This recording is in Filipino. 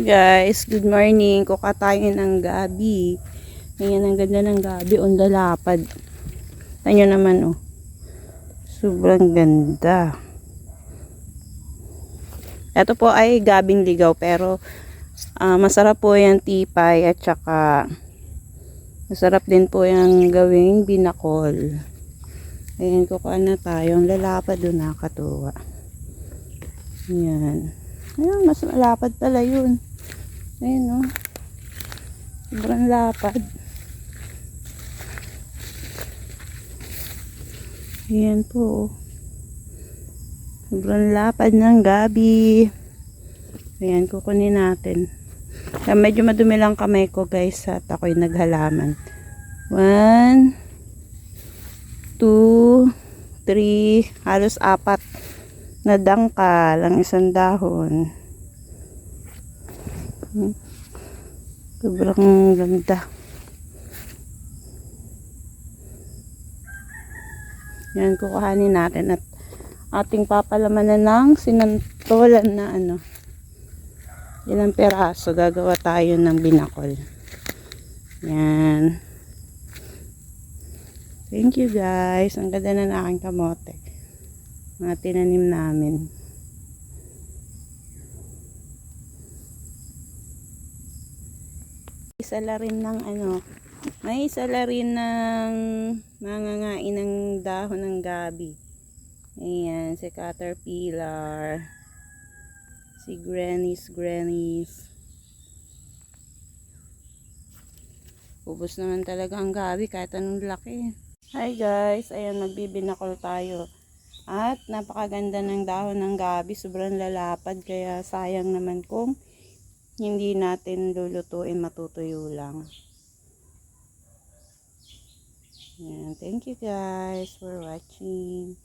Hi guys, good morning. Kuka tayo ng gabi. Ayan, ang ganda ng gabi. On lalapad. Tanyo naman oh. Sobrang ganda. Ito po ay gabing ligaw pero masarap po yung tipay at saka masarap din po yung gawing binakol. Ayan, kuka na tayo. Ang lalapad doon, nakakatuwa. Ayan. Ayan, mas malapad pala yun. Ayan o. Sobrang lapad. Ayan po. Sobrang lapad ng gabi. Ayan, kukunin natin. Kaya medyo madumi lang kamay ko guys at ako'y naghalaman. 1, 2, 3, halos 4 na dangkal ang isang dahon. Sobrang ganda. Yan, kukuhanin natin at ating papalamanan ng sinantolan na ilang peraso. Gagawa tayo ng binakol. Yan. Thank you guys. Ang ganda na ng aking kamote. Mga tinanim namin. Isala rin ng may isala rin ng mangangain ng dahon ng gabi. Ayan, si caterpillar, si grannies. Ubos naman talaga ang gabi kahit anong laki. Hi guys, ayan, magbibinakol tayo. At napakaganda ng dahon ng gabi, sobrang lalapad kaya sayang naman kung hindi natin lulutuin, matutuyo lang. Ayan, thank you guys for watching.